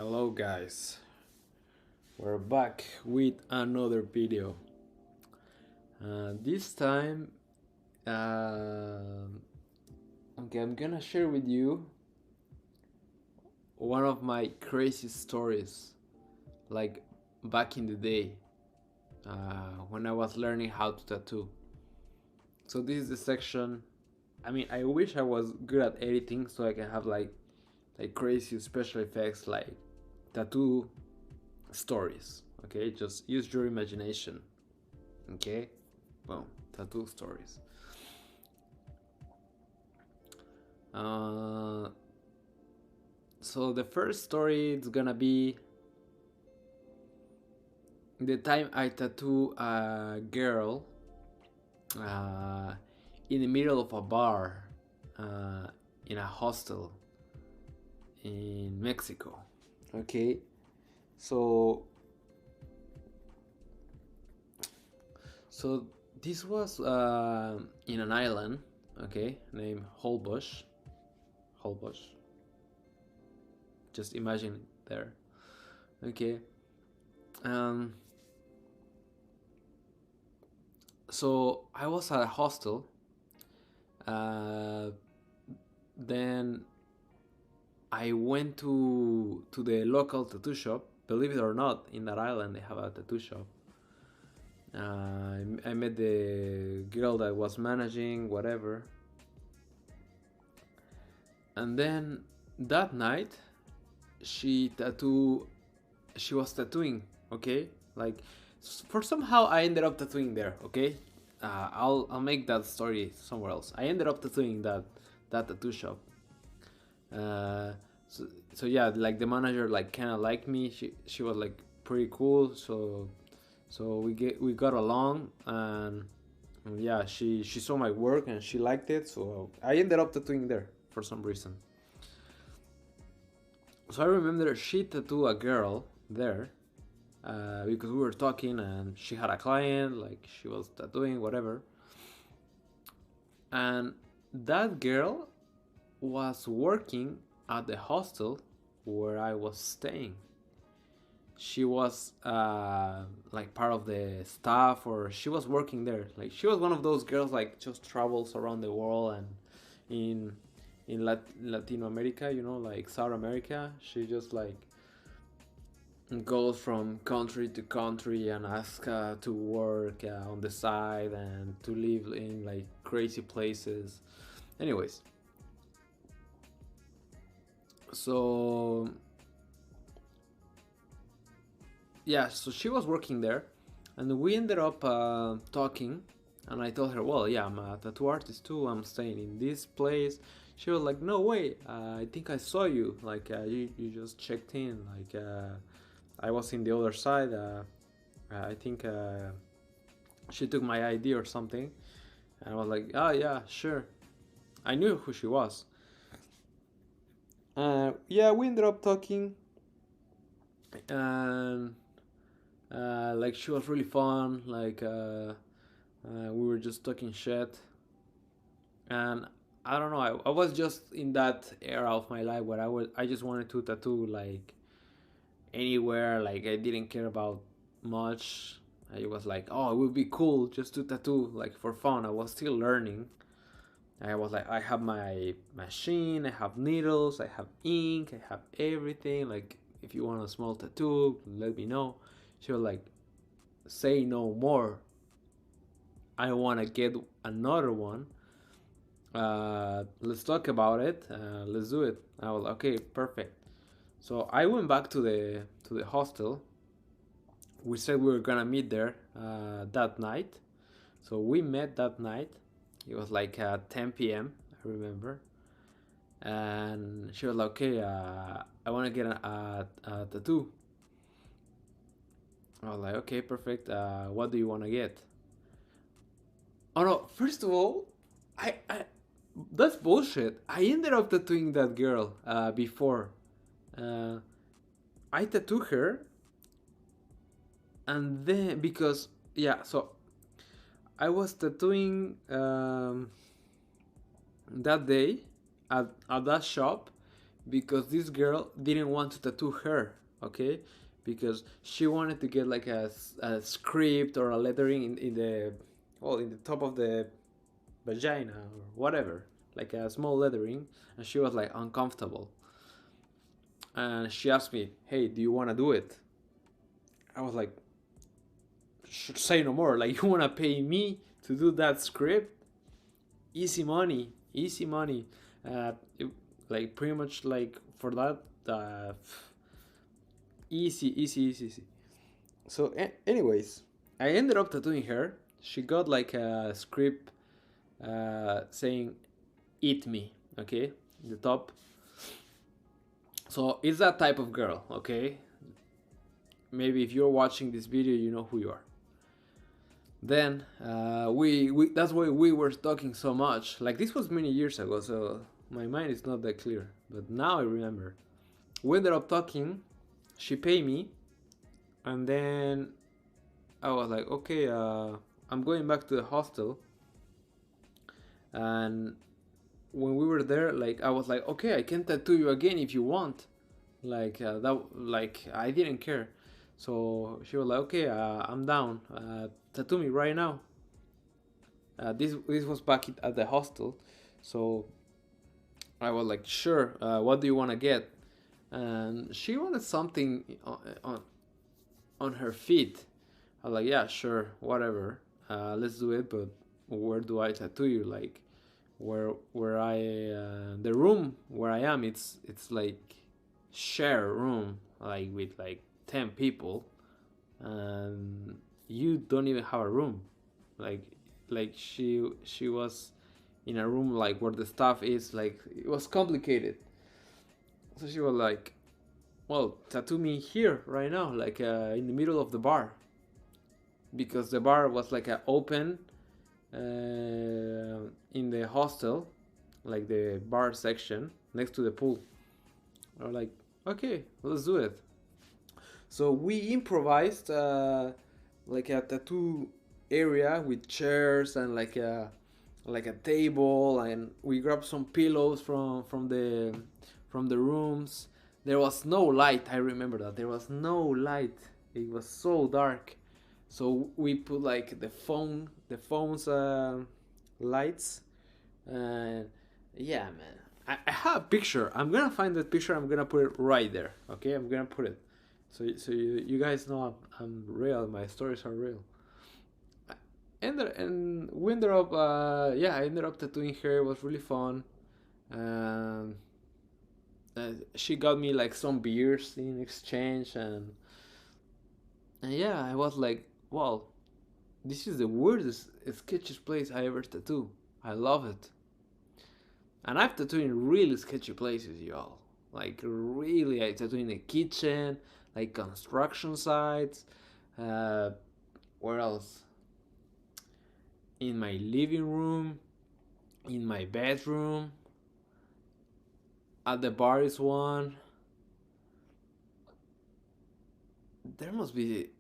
Hello guys, we're back with another video. This time, okay, I'm gonna share with you one of my crazy stories, like back in the day, when I was learning how to tattoo. So this is the section. I mean, I wish I was good at editing so I can have like crazy special effects like tattoo stories. Okay, just use your imagination. Okay, boom, tattoo stories. uh, so the first story is gonna be the time I tattoo a girl uh, in the middle of a bar, uh, in a hostel in Mexico. Okay, so so this was in an island, okay, named Holbox. Holbox. Just imagine there. Okay. Um. So I was at a hostel. Uh, then I went to the local tattoo shop. Believe it or not, in that island they have a tattoo shop. I met the girl that was managing whatever, and then that night she tattoo she was tattooing. Okay, like for somehow I ended up tattooing there. Okay, I'll make that story somewhere else. I ended up tattooing that tattoo shop. Uh, so yeah, like the manager like kind of liked me. She was like pretty cool. So we got along, and yeah, she saw my work and she liked it. So I ended up tattooing there for some reason. So I remember she tattooed a girl there, because we were talking and she had a client, like she was tattooing whatever, and that girl was working at the hostel where I was staying. She was like part of the staff, or she was working there. Like she was one of those girls like just travels around the world, and in Latin America, like South America, she just like goes from country to country and asks to work on the side and to live in like crazy places. Anyways, so yeah, so she was working there, and we ended up talking. And I told her, well, yeah, I'm a tattoo artist too. I'm staying in this place. She was like, no way. I think I saw you. Like you just checked in. Like I was in the other side. I think she took my ID or something. And I was like, oh yeah, sure. I knew who she was. Yeah, we ended up talking, and like she was really fun. Like we were just talking shit, and I don't know. I was just in that era of my life where I just wanted to tattoo like anywhere. Like I didn't care about much. I was like, oh, it would be cool just to tattoo like for fun. I was still learning. I was like, I have my machine, I have needles, I have ink, I have everything. Like, if you want a small tattoo, let me know. She was like, say no more. I want to get another one. Let's talk about it. Let's do it. I was like, okay, perfect. So I went back to the hostel. We said we were gonna meet there that night. So we met that night. It was like 10 p.m. I remember, and she was like, "Okay, I want to get a tattoo." I was like, "Okay, perfect. What do you want to get?" Oh no! First of all, I that's bullshit. I ended up tattooing that girl before. Uh, I tattooed her, and then because yeah, so I was tattooing that day at that shop because this girl didn't want to tattoo her, okay? Because she wanted to get like a script or a lettering in the, well, in the top of the vagina or whatever, like a small lettering, and she was like uncomfortable. And she asked me, "Hey, do you want to do it?" I was like, "Say no more. Like, you want to pay me to do that script? Easy money, easy money." It, like pretty much like for that, easy, easy, easy, easy. So, anyways, I ended up tattooing her. She got like a script saying "eat me," okay, in the top. So it's that type of girl, okay? Maybe if you're watching this video, you know who you are. Then we that's why we were talking so much. Like, this was many years ago, so my mind is not that clear. But now I remember. We ended up talking. She paid me, and then I was like, okay, I'm going back to the hostel. And when we were there, like, I was like, okay, I can tattoo you again if you want. Like that, like I didn't care. So she was like, okay, I'm down. Tattoo me right now. This was back at the hostel, so I was like, sure. What do you want to get? And she wanted something on her feet. I was like, yeah, sure, whatever. Let's do it. But where do I tattoo you? Like, where I the room where I am, it's like share room, like with like 10 people, and you don't even have a room. Like she was in a room like where the stuff is, like it was complicated. So she was like, well, tattoo me here right now, like in the middle of the bar, because the bar was like a open in the hostel, like the bar section next to the pool. I was like, okay, let's do it. So we improvised like a tattoo area with chairs and like a table, and we grabbed some pillows from the rooms. There was no light. I remember that there was no light. It was so dark. So we put like the phone's lights, and yeah, man. I have a picture. I'm gonna find that picture. I'm gonna put it right there. Okay, I'm gonna put it. So you guys know I'm real. My stories are real. And we ended up yeah, I ended up tattooing her. It was really fun. Um, she got me like some beers in exchange, and yeah, I was like, wow, this is the weirdest, sketchiest place I ever tattoo. I love it. And I've tattooed in really sketchy places, y'all. Like, really, I tattooed in the kitchen, like construction sites. Uh, where else? In my living room, in my bedroom. At the bar is one. There must be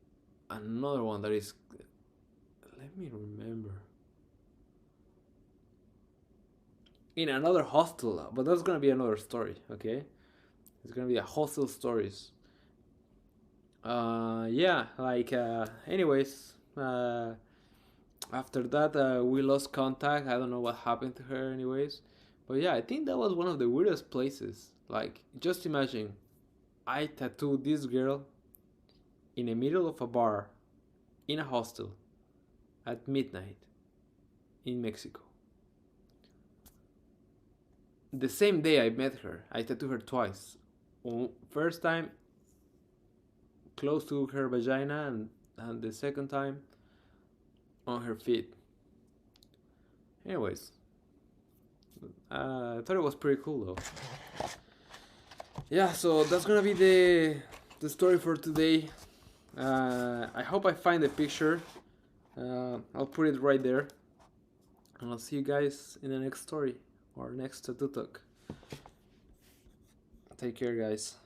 another one that is. Let me remember. In another hostel, but that's gonna be another story, okay? It's gonna be a hostel stories. Yeah, like, anyways, after that, we lost contact. I don't know what happened to her, anyways. But yeah, I think that was one of the weirdest places. Like, just imagine, I tattooed this girl in the middle of a bar, in a hostel, at midnight, in Mexico. The same day I met her, I tattooed her twice. First time close to her vagina, and the second time on her feet. Anyways, I thought it was pretty cool though. Yeah, so that's gonna be the story for today. I hope I find the picture. I'll put it right there, and I'll see you guys in the next story or next tattoo talk. Take care, guys.